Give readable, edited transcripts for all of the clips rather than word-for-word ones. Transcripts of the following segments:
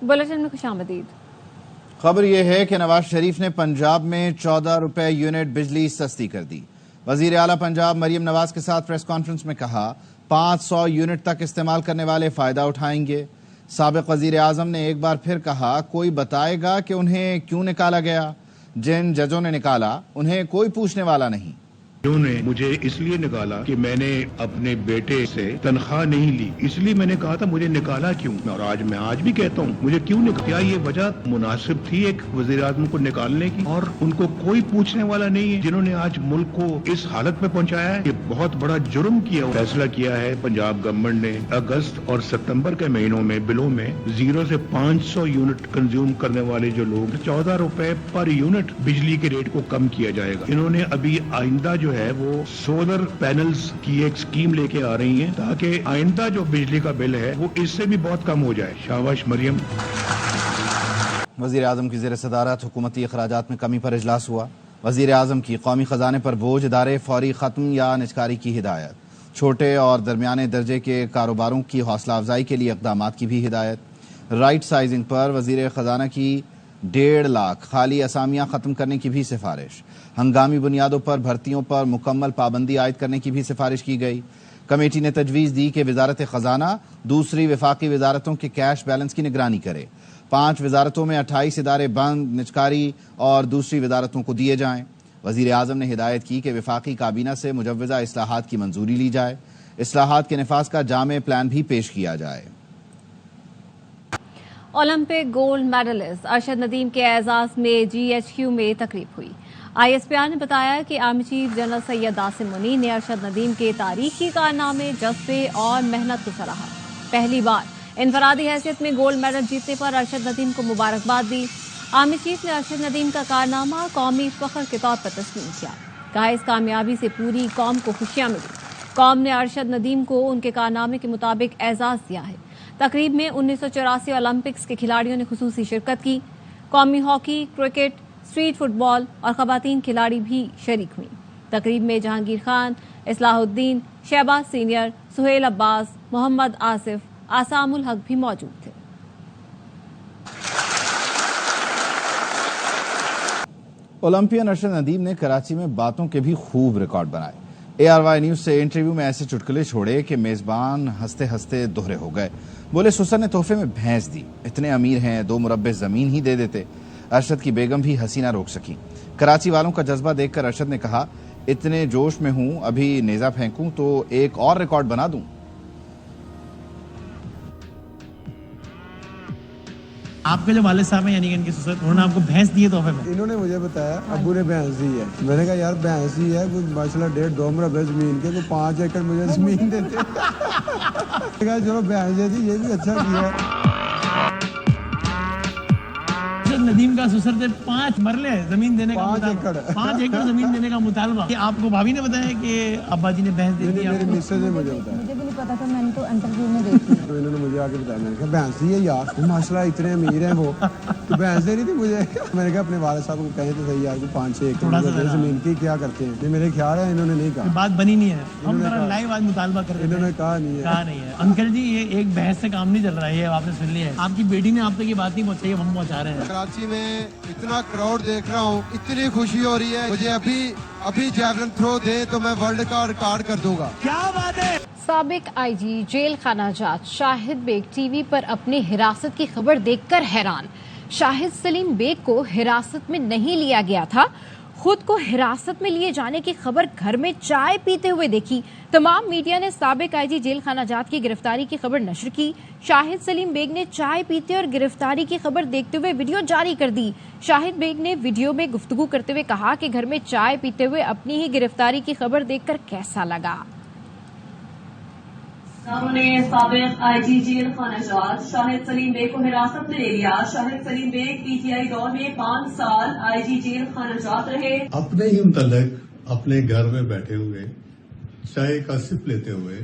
Bulletin में खुशामदीद। खबर यह है कि नवाज शरीफ ने पंजाब में 14 रुपए यूनिट बिजली सस्ती कर दी। वजीर आला पंजाब मरियम नवाज के साथ प्रेस कॉन्फ्रेंस में कहा 500 यूनिट तक इस्तेमाल करने वाले फायदा उठाएंगे। साबिक वजीर आजम ने एक बार फिर कहा कोई बताएगा कि उन्हें क्यों निकाला गया। जिन जजों ने निकाला उन्हें कोई पूछने वाला नहीं। उन्होंने मुझे इसलिए निकाला कि मैंने अपने बेटे से तनख्वाह नहीं ली, इसलिए मैंने कहा था मुझे निकाला क्यों। और मैं आज भी कहता हूँ मुझे क्यों निकाला। क्या ये वजह मुनासिब थी एक वजीर आजम को निकालने की? और उनको कोई पूछने वाला नहीं है जिन्होंने आज मुल्क को इस हालत में पहुंचाया है। ये बहुत बड़ा जुर्म किया, फैसला किया है पंजाब गवर्नमेंट ने अगस्त और सितंबर के महीनों में बिलों में 0 से 500 यूनिट कंज्यूम करने वाले जो लोग 14 रुपए पर यूनिट बिजली के रेट को कम किया जाएगा। इन्होंने अभी आइंदा जो है वो सोलर पैनल्स की एक स्कीम लेके आ रही हैं ताकि आइंदा जो बिजली का बिल है वो इससे भी बहुत कम हो जाए। शाबाश मरियम। वजीर आजम की ज़ेर सदारत हुकूमती अखराजात में कमी पर इजलास हुआ। वजीर आजम की कौमी खजाने पर बोझ इदारे फौरी खत्म या निजकारी की हिदायत। छोटे और दरमियाने दर्जे के कारोबारों की हौसला अफजाई के लिए इक़दामात की भी हिदायत। राइट साइजिंग पर वजीर खजाना की 1.5 लाख खाली असामियाँ ख़त्म करने की भी सिफारिश। हंगामी बुनियादों पर भर्तियों पर मुकम्मल पाबंदी आयद करने की भी सिफारिश की गई। कमेटी ने तजवीज़ दी कि वजारत ख़जाना दूसरी वफाकी वजारतों के कैश बैलेंस की निगरानी करे। 5 वजारतों में 28 इदारे बंद, निजकारी और दूसरी वजारतों को दिए जाएँ। वज़ीर आज़म ने हिदायत की कि वफाकी काबीना से मुजव्वज़ा इस्लाहात की मंजूरी ली जाए। इस्लाहात के नफाज का जामे प्लान भी पेश किया जाए। Olympic gold medallist Arshad Nadeem के एजाज में GHQ में तकरीब हुई। ISPR ने बताया कि army chief general Syed Asim Munir ने अरशद नदीम के तारीखी कारनामे, जज्बे और मेहनत को सराहा। पहली बार इनफरादी हैसियत में गोल्ड मेडल जीतने पर अरशद नदीम को मुबारकबाद दी। आर्मी चीफ ने अरशद नदीम का कारनामा कौमी फख्र के तौर पर तस्लीम किया। कहा इस कामयाबी से पूरी कौम को खुशियां मिली। कौम ने अरशद नदीम को उनके कारनामे के मुताबिक एजाज दिया है। तकरीब में 1984 ओलंपिक्स के खिलाड़ियों ने खुसूसी शिरकत की। कौमी हॉकी, क्रिकेट, स्ट्रीट फुटबॉल और खवातीन खिलाड़ी भी शरीक हुई। तकरीब में जहांगीर खान, इस्लाहुद्दीन, शहबाज सीनियर, सुहेल अब्बास, मोहम्मद आसिफ, आसामुल हक भी मौजूद थे। ओलंपियन अरशद नदीम ने कराची में बातों के भी खूब रिकॉर्ड बनाए। ARY न्यूज से इंटरव्यू में ऐसे चुटकुले छोड़े कि मेजबान हंसते हंसते दोहरे हो गए। बोले सुसर ने तोहफे में भैंस दी, इतने अमीर हैं 2 मुरब्बे जमीन ही दे देते। अरशद की बेगम भी हंसी ना रोक सकी। कराची वालों का जज्बा देखकर अरशद ने कहा इतने जोश में हूं, अभी नेजा फेंकूं तो एक और रिकॉर्ड बना दूं। आपके जो वालिद साहब हैं यानी कि इनके ससुर, उन्होंने आपको भैंस दी है तोहफे में? इन्होंने मुझे बताया अब्बू ने भैंस दी है। मैंने कहा यार भैंस दी है, कोई माशाल्लाह 1.5-2 मुरब्बे जमीन के, कोई 5 एकड़ मुझे जमीन देते। कहा चलो भैंस दे दी, ये भी अच्छा किया। नदीम का ससुर से 5 मरले जमीन देने का 5 एकड़ जमीन देने का मुतालबा। कि आपको भाभी ने बताया कि अब्बा जी ने भैंस दे दी? मेरी मिसेज ने मुझे बताया। मुझे भी नहीं पता था, मैंने तो इंटरव्यू में देखी। तो इन्होंने मुझे आके बताया। मैंने कहा भैंस दी है यार, माशाल्लाह इतने अमीर हैं वो, तो भैंस दे रही थी मुझे। मैंने कहा अपने वालिद साहब को कहे तो सही यार, 5-6 एकड़ जमीन की क्या करते हैं। मेरे ख्याल है इन्होंने नहीं कहा, बात बनी नहीं है। हम लाइव आज मुतालबा कर रहे हैं, इन्होंने कहा नहीं है। अंकल जी ये एक भैंस से काम नहीं चल रहा है, आपने सुन लिया है। आपकी बेटी ने आप तक ये बात नहीं पहुंचाई, हम पहुंचा रहे हैं। कराची में इतना क्राउड देख रहा हूँ, इतनी खुशी हो रही है मुझे। अभी जैवलिन थ्रो दे तो मैं वर्ल्ड का रिकॉर्ड कर दूंगा। क्या बात है। साबिक IG जेल खाना जात शाहिद बेग टीवी पर अपनी हिरासत की खबर देखकर हैरान। शाहिद सलीम बेग को हिरासत में नहीं लिया गया था, खुद को हिरासत में लिए जाने की खबर घर में चाय पीते हुए देखी। तमाम मीडिया ने साबिक IG जेल खाना जात की गिरफ्तारी की खबर नशर की। शाहिद सलीम बेग ने चाय पीते और गिरफ्तारी की खबर देखते हुए वीडियो जारी कर दी। शाहिद बेग ने वीडियो में गुफ्तगू करते हुए कहा कि घर में चाय पीते हुए अपनी ही गिरफ्तारी की खबर देखकर कैसा लगा। उन्होंने साबिक IG जेल खाना जात शाहिद सलीम बेग को हिरासत में ले लिया। शाहिद सलीम बेग PTI दौर में 5 साल IG जेल खाना जात रहे। अपने ही मुतल्लिक अपने घर में बैठे हुए चाय का सिप लेते हुए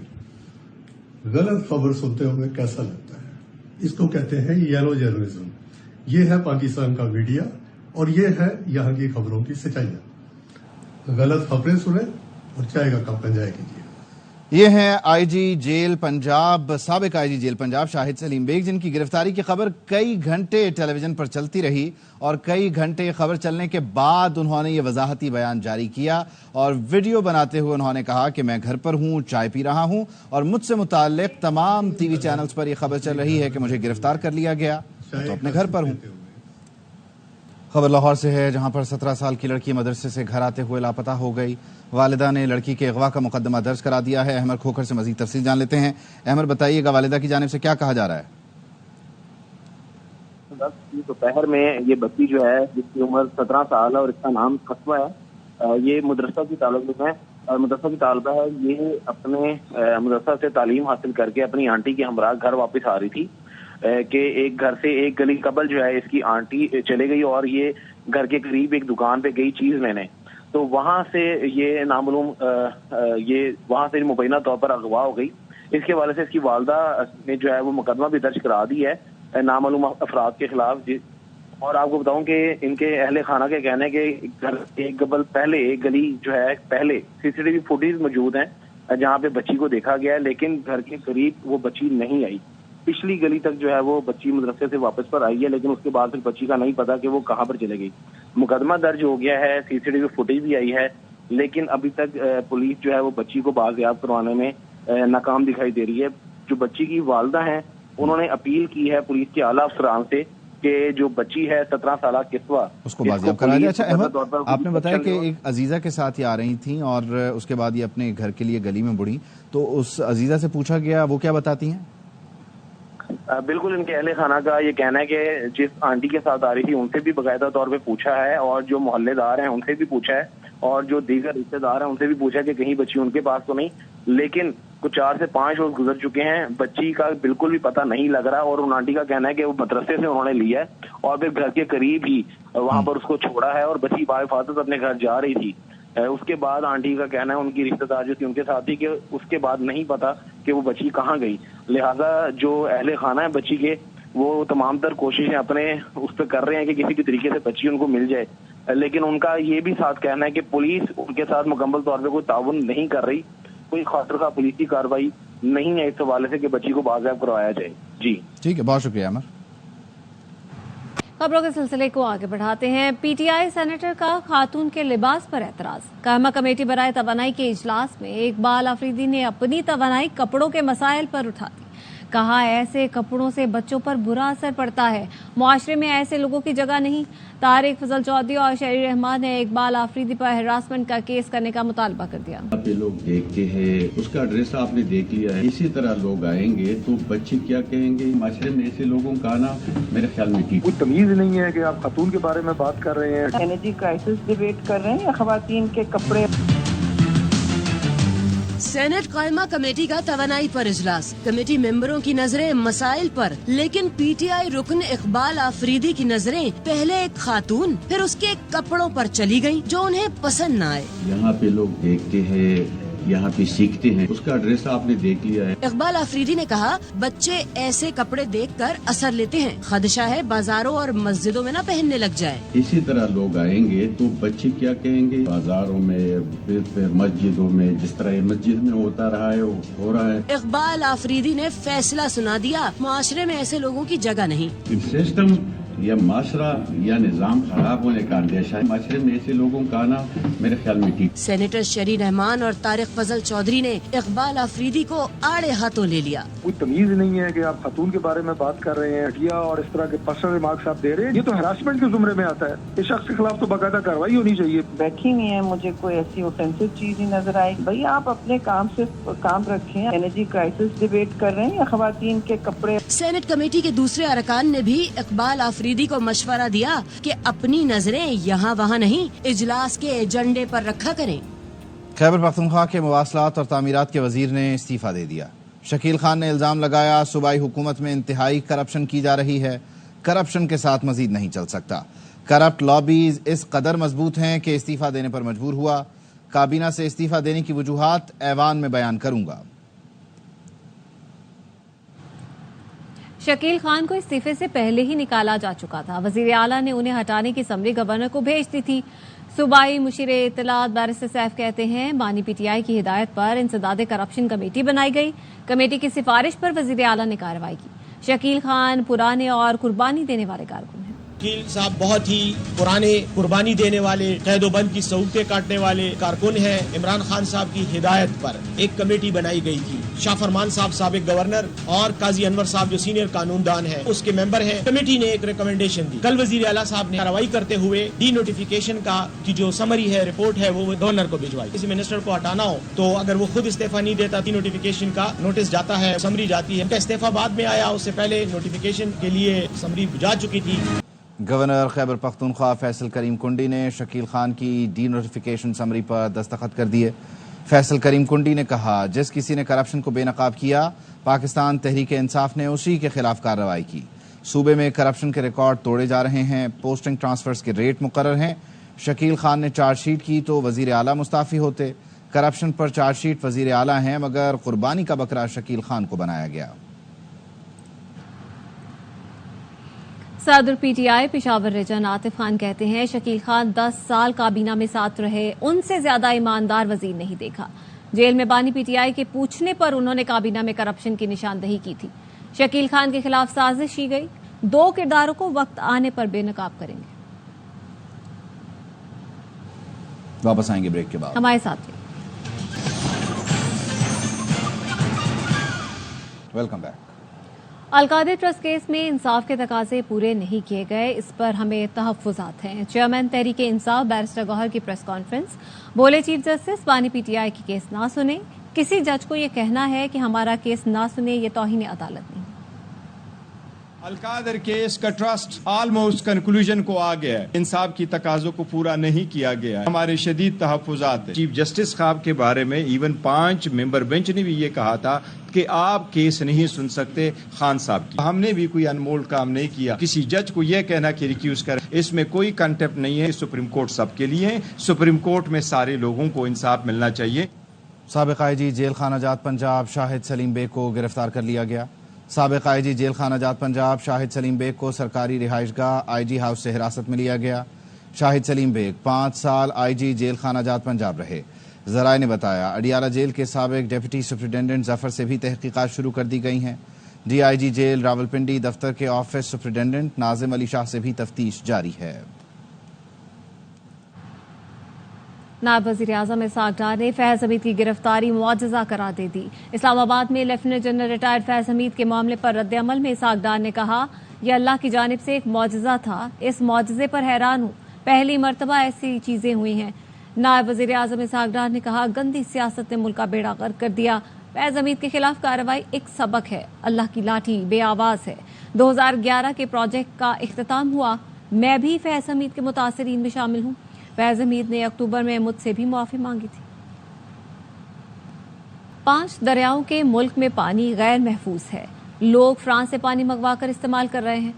गलत खबर सुनते हुए कैसा लगता है? इसको कहते हैं येलो जर्नलिज्म। ये है पाकिस्तान का मीडिया और ये है यहाँ की खबरों की सच्चाइयाँ। गलत खबरें सुने और चाय का कप एंजॉय कीजिए। یہ ہیں आईजी जेल पंजाब साबिक आईजी जेल पंजाब शाहिद सलीम बेग, जिनकी गिरफ्तारी की खबर कई घंटे टेलीविजन पर चलती रही और कई घंटे खबर चलने के बाद उन्होंने ये वजाहती बयान जारी किया और वीडियो बनाते हुए उन्होंने कहा कि मैं घर पर हूँ, चाय पी रहा हूँ और मुझसे मुताल्लिक तमाम टीवी चैनल्स पर यह खबर चल रही है कि मुझे गिरफ्तार कर लिया गया, तो अपने घर पर हूँ। खबर लाहौर से है, जहां पर 17 साल की लड़की मदरसे से घर आते हुए लापता हो गई। वालिदा ने लड़की के अगवा का मुकदमा दर्ज करा दिया है। अहमद खोखर से मजीद तफसील जान लेते हैं। अहमद, बताइएगा वालिदा की जानिब से क्या कहा जा रहा है? दोपहर में ये बच्ची जो है, जिसकी उम्र 17 साल है और इसका नाम कस्बा है, ये मदरसा की तालिब है और मदरसा की तालिबा है। ये अपने मदरसा से तालीम हासिल करके अपनी आंटी के हमरा घर वापस आ रही थी कि एक घर से एक गली कबल जो है इसकी आंटी चले गई और ये घर के करीब एक दुकान पे गई चीज लेने। तो वहां से ये नामालूम ये वहां से मुबैना तौर पर अगवा हो गई। इसके वाले से इसकी वालदा ने जो है वो मुकदमा भी दर्ज करा दी है नामालूम अफराद के खिलाफ। और आपको बताऊं कि इनके अहले खाना के कहने के घर एक कबल पहले एक गली जो है पहले सीसीटीवी फुटेज मौजूद है जहाँ पे बच्ची को देखा गया है, लेकिन घर के करीब वो बच्ची नहीं आई। पिछली गली तक जो है वो बच्ची मदरसे से वापस पर आई है, लेकिन उसके बाद फिर बच्ची का नहीं पता कि वो कहाँ पर चले गई। मुकदमा दर्ज हो गया है, सीसीटीवी फुटेज भी आई है, लेकिन अभी तक पुलिस जो है वो बच्ची को बाजियाब करवाने में नाकाम दिखाई दे रही है। जो बच्ची की वालदा है, उन्होंने अपील की है पुलिस के आला अफसरान से कि जो बच्ची है 17 साल किस्वा उसको बाजियाब करा दिया। अच्छा अहमद, आपने बताया कि एक अजीजा के साथ ये आ रही थी और उसके बाद ये अपने घर के लिए गली में बुड़ी, तो उस अजीजा से पूछा गया, वो क्या बताती हैं? बिल्कुल, इनके अहले खाना का ये कहना है कि जिस आंटी के साथ आ रही थी उनसे भी बाकायदा तौर पे पूछा है और जो मोहल्लेदार हैं उनसे भी पूछा है और जो दीगर रिश्तेदार हैं उनसे भी पूछा है कि कहीं बच्ची उनके पास तो नहीं। लेकिन कुछ 4 से 5 रोज गुजर चुके हैं, बच्ची का बिल्कुल भी पता नहीं लग रहा और उन आंटी का कहना है कि वो मदरसे से उन्होंने लिया है और फिर घर के करीब ही वहां पर उसको छोड़ा है और बच्ची बाहिफाजत अपने घर जा रही थी। उसके बाद आंटी का कहना है, उनकी रिश्तेदार जो थी उनके साथ ही, कि उसके बाद नहीं पता कि वो बच्ची कहाँ गई। लिहाजा जो अहले खाना है बच्ची के, वो तमाम तर कोशिशें अपने उस पर कर रहे हैं कि किसी भी तरीके से बच्ची उनको मिल जाए, लेकिन उनका ये भी साथ कहना है कि पुलिस उनके साथ मुकम्मल तौर पर कोई ताउन नहीं कर रही, कोई खातर का पुलिस की कार्रवाई नहीं है इस हवाले से कि बच्ची को बाजियाब करवाया जाए। जी ठीक है, बहुत शुक्रिया अमर। खबरों के सिलसिले को आगे बढ़ाते हैं। पीटीआई सेनेटर का खातून के लिबास पर एतराज। कायमा कमेटी बराए तवानाई के इजलास में इकबाल आफरीदी ने अपनी तवानाई कपड़ों के मसाइल पर उठा दी। कहा ऐसे कपड़ों से बच्चों पर बुरा असर पड़ता है, मुआशरे में ऐसे लोगों की जगह नहीं। तारिक फजल चौधरी और शरीर रहमान ने इकबाल आफरीदी पर हरासमेंट का केस करने का मुतालबा कर दिया। पे लोग देखते हैं, उसका एड्रेस आपने देख लिया है, इसी तरह लोग आएंगे तो बच्चे क्या कहेंगे? माशरे में ऐसे लोगों का आना मेरे ख्याल में ठीक। कोई तमीज नहीं है कि आप खातून के बारे में बात कर रहे हैं, एनर्जी क्राइसिस डिबेट कर रहे हैं या खवातीन के कपड़े। सेनेट कायमा कमेटी का तवानाई पर इजलास, कमेटी मेंबरों की नजरें मसाइल पर, लेकिन पीटीआई रुकन इकबाल आफरीदी की नजरें पहले एक खातून फिर उसके कपड़ों पर चली गईं जो उन्हें पसंद न आए। यहाँ पे लोग देखते हैं, यहाँ पे सीखते हैं, उसका एड्रेस आपने देख लिया है। इकबाल आफरीदी ने कहा बच्चे ऐसे कपड़े देखकर असर लेते हैं, खदशा है बाजारों और मस्जिदों में न पहनने लग जाए। इसी तरह लोग आएंगे तो बच्चे क्या कहेंगे? बाजारों में, मस्जिदों में, जिस तरह ये मस्जिद में होता रहा है वो हो रहा है। इकबाल आफरीदी ने फैसला सुना दिया, मुआशरे में ऐसे लोगों की जगह नहीं। सिस्टम या माशरा या निजाम खराब होने का अंदेशा है, माशरे में ऐसे लोगों का आना मेरे ख्याल में ठीक। सेनेटर शरीर रहमान और तारिक फजल चौधरी ने इकबाल आफरीदी को आड़े हाथों ले लिया। कोई तमीज नहीं है कि आप खातून के बारे में बात कर रहे हैं, हटिया और इस तरह के पर्सनल रिमार्क्स आप दे रहे हैं, ये तो हरासमेंट के जुमरे में आता है। इस शख्स के खिलाफ तो बाकायदा कार्रवाई होनी चाहिए। बैठी नहीं है, मुझे कोई ऐसी ऑफेंसिव चीज ही नजर आई। भाई आप अपने काम से काम रखें। एनर्जी क्राइसिस डिबेट कर रहे हैं या खवातीन के कपड़े। सेनेट कमेटी के दूसरे अरकान ने भी इकबाल आफरीदी को मशवरा दिया कि अपनी नजरें यहाँ वहाँ नहीं, इजलास के एजेंडे पर रखा करें। खैबर पख्तूनख्वा के मवासलात और तामीरात के वजीर ने इस्तीफा दे दिया। शकील खान ने इल्जाम लगाया सूबाई हुकूमत में इंतहाई करप्शन की जा रही है, करप्शन के साथ मजीद नहीं चल सकता। करप्ट लॉबीज इस कदर मजबूत हैं कि इस्तीफा देने पर मजबूर हुआ। काबीना से इस्तीफा देने की वजूहात ऐवान में बयान करूंगा। शकील खान को इस्तीफे से पहले ही निकाला जा चुका था। वजीर आला ने उन्हें हटाने की समरी गवर्नर को भेज दी थी। सूबाई मुशीर इत्तलात बैरिस्टर सैफ कहते हैं बानी पीटीआई की हिदायत पर इंसदाद करप्शन कमेटी बनाई गई। कमेटी की सिफारिश पर वजीर आला ने कार्रवाई की। शकील खान पुराने और कुर्बानी देने वाले कारकुन हैं। शकील साहब बहुत ही पुराने कुर्बानी देने वाले कैदोबंद की सहूलतें काटने वाले कारकुन हैं। इमरान खान साहब की हिदायत पर एक कमेटी बनाई गई थी। शाह फरमान साहब साबिक गवर्नर और काजी अनवर साहब जो सीनियर कानूनदान हैं उसके मेंबर हैं। कमेटी ने एक रिकमेंडेशन दी। कल वजीर आला साहब ने कार्रवाई करते हुए डी नोटिफिकेशन का की जो समरी है रिपोर्ट है वो गवर्नर को भिजवाई। किसी मिनिस्टर को हटाना हो तो अगर वो खुद इस्तीफा नहीं देता डी नोटिफिकेशन का नोटिस जाता है, समरी जाती है। उनका इस्तीफा बाद में आया, उससे पहले नोटिफिकेशन के लिए समरी जा चुकी थी। गवर्नर खैबर पख्तूनख्वा फैसल करीम कुंडी ने शकील खान की डी नोटिफिकेशन समरी पर दस्तखत कर दिए। फैसल करीम कुंडी ने कहा, जिस किसी ने करप्शन को बेनकाब किया, पाकिस्तान तहरीक इंसाफ ने उसी के खिलाफ कार्रवाई की। सूबे में करप्शन के रिकॉर्ड तोड़े जा रहे हैं, पोस्टिंग ट्रांसफर्स के रेट मुकर्रर हैं। शकील खान ने चार्जशीट की तो वजीर आला मुस्ताफी होते। करप्शन पर चार्जशीट वजीर आला हैं, मगर कुर्बानी का बकरा शकील खान को बनाया गया। सदर पीटीआई पेशावर रिजन आतिफ खान कहते हैं शकील खान 10 साल काबीना में साथ रहे, उनसे ज्यादा ईमानदार वजीर नहीं देखा। जेल में बानी पीटीआई के पूछने पर उन्होंने काबीना में करप्शन की निशानदही की थी। शकील खान के खिलाफ साजिश की गई। 2 किरदारों को वक्त आने पर बेनकाब करेंगे। वापस आएंगे ब्रेक के बाद। हमारे साथ रहिए। Welcome back. Al Qadir trust case में इंसाफ के तकाजे पूरे नहीं किए गए, इस पर हमें तहफ्फुज़ात हैं। चेयरमैन तहरीक इंसाफ बैरिस्टर गौहर की प्रेस कॉन्फ्रेंस। बोले चीफ जस्टिस बानी पीटीआई की केस ना सुने। किसी जज को ये कहना है कि हमारा केस ना सुने, ये तौहीन अदालत नहीं। अलकादर केस का ट्रस्ट ऑलमोस्ट कंक्लूजन को आ गया है। इंसाफ की तकाजों को पूरा नहीं किया गया है। हमारे शदीद तहफ्फुज़ात है। चीफ जस्टिस साहब के बारे में इवन 5 मेंबर बेंच ने भी ये कहा था कि आप केस नहीं सुन सकते खान साहब की। हमने भी कोई अनमोल काम नहीं किया। किसी जज को यह कहना कि रिक्यूज कर, इसमें कोई कंटेप्ट नहीं है। सुप्रीम कोर्ट सबके लिए है। सुप्रीम कोर्ट में सारे लोगों को इंसाफ मिलना चाहिए। साबिक़ आईजी जेल खाना जात पंजाब शाहिद सलीम बेग को गिरफ्तार कर लिया गया। साबिक़ आईजी जेल खाना जात पंजाब शाहिद सलीम बेग को सरकारी रिहाइशगाह आईजी हाउस से हिरासत में लिया गया। शाहिद सलीम बेग 5 साल आईजी जेल खाना जात पंजाब रहे। ज़राए ने बताया, अडियाला जेल के साबिक़ डिप्टी सुप्रिटेंडेंट जफर से भी तहकीकात शुरू कर दी गई हैं। डीआईजी जेल रावलपिंडी दफ्तर के ऑफिस सुप्रिटेंडेंट नाजिम अली शाह से भी तफ्तीश जारी है। नायब वज़ीर आज़म इसहाक डार ने फैज़ हमीद की गिरफ्तारी मुआजिज़ा करार दे दी। इस्लामाबाद में लेफ्टिनेंट जनरल रिटायर्ड फैज़ हमीद के मामले पर रद्द अमल में इसहाक डार ने कहा, यह अल्लाह की जानिब से एक मुआजिज़ा था। इस मुआजिज़े पर हैरान हूँ, पहली मरतबा ऐसी चीज़ें हुई हैं। नायब वज़ीर आज़म इसहाक डार ने कहा, गंदी सियासत ने मुल्क का बेड़ा गर्क कर दिया। फैज़ हमीद के खिलाफ कार्रवाई एक सबक है। अल्लाह की लाठी बेआवाज़ है। 2011 के प्रोजेक्ट का इख्तिताम हुआ। मैं भी फैज़ हमीद के मुतासरीन में शामिल हूँ। फैज़ हमीद ने अक्टूबर में मुझसे भी माफी मांगी थी। 5 दरियाओं के मुल्क में पानी गैर महफूज है। लोग फ्रांस से पानी मंगवा कर इस्तेमाल कर रहे हैं।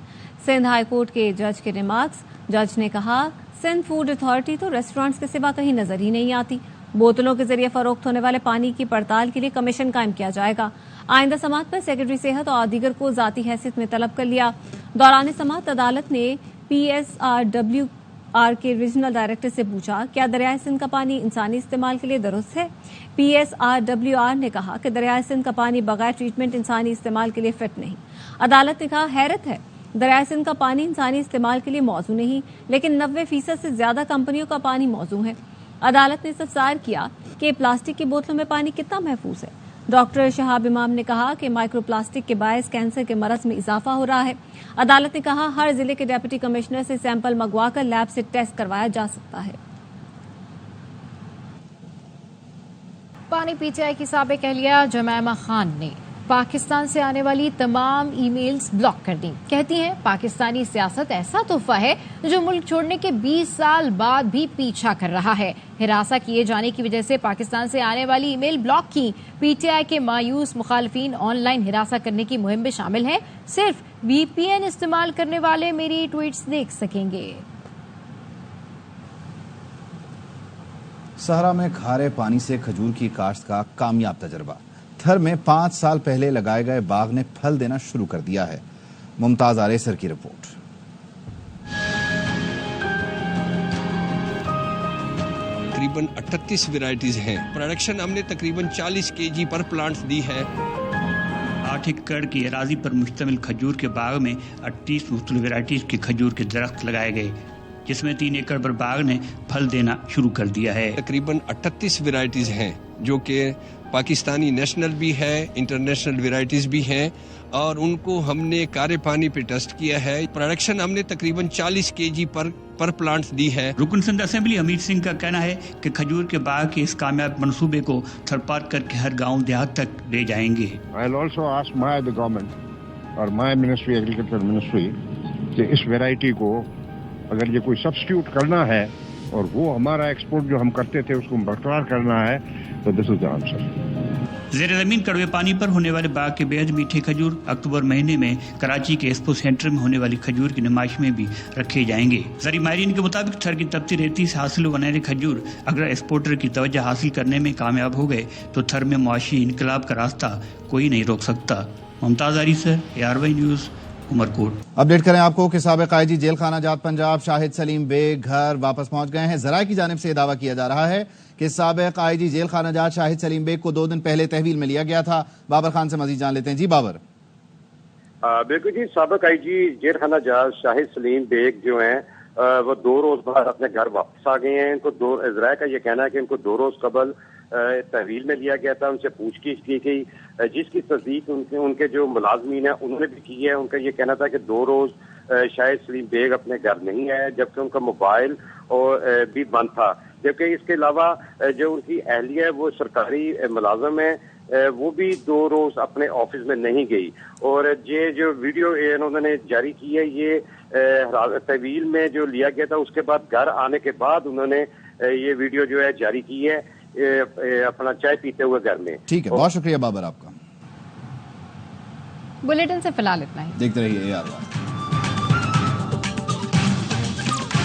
सिंध हाई कोर्ट के जज के रिमार्क्स। जज ने कहा, सिंध फूड अथॉरिटी तो रेस्टोरेंट्स के सिवा कहीं नजर ही नहीं आती। बोतलों के जरिए फरोख्त होने वाले पानी की पड़ताल के लिए कमीशन कायम किया जाएगा। आइंदा समाअत पर सेक्रेटरी सेहत और दीगर को जाती हैसियत में तलब कर लिया। दौरान समाअत अदालत ने PSRWR के रीजनल डायरेक्टर से पूछा, क्या दरियाए सिंध का पानी इंसानी इस्तेमाल के लिए दुरुस्त है? PSRWR ने कहा कि दरियाए सिंध का पानी बगैर ट्रीटमेंट इंसानी इस्तेमाल के लिए फिट नहीं। अदालत ने कहा, हैरत है, दरियाए सिंध का पानी इंसानी इस्तेमाल के लिए मौजू नहीं, लेकिन 90% से ज्यादा कंपनियों का पानी मौजू है। अदालत ने इस्तफसार किया कि प्लास्टिक की बोतलों में पानी कितना महफूज है। डॉक्टर शहाब इमाम ने कहा कि माइक्रोप्लास्टिक के बायस कैंसर के मरज में इजाफा हो रहा है। अदालत ने कहा, हर जिले के डिप्टी कमिश्नर से सैंपल मंगवाकर लैब से टेस्ट करवाया जा सकता है। पानी पीटीआई की साबिक अहलिया जमैमा खान ने पाकिस्तान से आने वाली तमाम ईमेल्स ब्लॉक कर दी। कहती हैं, पाकिस्तानी सियासत ऐसा तोहफा है जो मुल्क छोड़ने के 20 साल बाद भी पीछा कर रहा है। हिरासा किए जाने की वजह से पाकिस्तान से आने वाली ईमेल ब्लॉक की। पीटीआई के मायूस मुखालफिन ऑनलाइन हिरासा करने की मुहिम में शामिल हैं। सिर्फ VPN इस्तेमाल करने वाले मेरी ट्वीट्स देख सकेंगे। सहरा में खारे पानी से खजूर की काश्त का कामयाब तजर्बा। थर में 5 साल पहले लगाए गए बाग ने फल देना शुरू कर दिया है। मुमताज आरेसर की रिपोर्ट। तकरीबन 38 वेराइटीज हैं। प्रोडक्शन हमने तकरीबन 40 kg पर प्लांट दी है। 8 एकड़ की अराजी पर मुश्तमिल खजूर के बाग में 38 मुख्तलिफ वैरायटीज के खजूर के दरख्त लगाए गए, जिसमें 3 एकड़ पर बाग ने फल देना शुरू कर दिया है। तकरीबन 38 वेराइटीज हैं जो कि पाकिस्तानी नेशनल भी है, इंटरनेशनल वेराइटीज भी हैं, और उनको हमने कारे पानी पे टेस्ट किया है। प्रोडक्शन हमने तकरीबन 40 kg पर प्लांट दी है। रुकन सिंध असेंबली हमीद सिंह का कहना है कि खजूर के बाग के इस कामयाब मंसूबे को थरपार करके हर गांव देहात तक ले जाएंगे। I'll also ask the government और my ministry, agriculture ministry, कि इस वैरायटी को अगर ये कोई सब्स्टिट्यूट करना है और वो हमारा एक्सपोर्ट जो हम करते थे उसको बरकरार करना है, तो दिस इज द आंसर। ज़ेर ज़मीन कड़वे पानी पर होने वाले बाग के बेहद मीठे खजूर अक्टूबर महीने में कराची के एक्सपो सेंटर में होने वाली खजूर की नुमाइश में भी रखे जाएंगे। ज़री माहिरीन के मुताबिक थर की तपती रेती से हासिल होने वाले खजूर अगर एक्सपोर्टर की तवज्जो हासिल करने में कामयाब हो गए तो थर में मुआशी इनकलाब का रास्ता कोई नहीं रोक सकता। Mumtaz Arisar, ARY news, Umerkot. Update करें आपको कि साबिक आईजी जेल खाना जात पंजाब शाहिद सलीम बेग घर वापस पहुंच गए हैं। जराये की जानिब से यह दावा किया जा रहा है कि साबिक आईजी जेल खाना जात शाहिद सलीम बेग को 2 दिन पहले तहवील में लिया गया था। बाबर खान से मजीद जान लेते हैं। जी बाबर। बिल्कुल जी, साबिक आईजी जेल खाना जात शाहिद सलीम बेग जो हैं वो 2 रोज बाद अपने घर वापस आ गए हैं। इनको इजराइल का ये कहना है कि इनको 2 रोज कबल तहवील में लिया गया था, उनसे पूछगिछ की गई, जिसकी तस्दीक उनके जो मुलाजमीन है उन्होंने भी की है। उनका ये कहना था कि 2 रोज शाहिद सलीम बेग अपने घर नहीं आए, जबकि उनका मोबाइल और भी बंद था। जबकि इसके अलावा जो उनकी अहलिया है वो सरकारी मुलाजम है, वो भी 2 रोज अपने ऑफिस में नहीं गई। और ये जो वीडियो इन्होंने जारी की है ये तहवील में जो लिया गया था उसके बाद घर आने के बाद उन्होंने ये वीडियो जो है जारी की है अपना चाय पीते हुए घर में। ठीक है, बहुत शुक्रिया बाबर आपका। बुलेटिन से फिलहाल इतना ही। देखते रहिए ARY।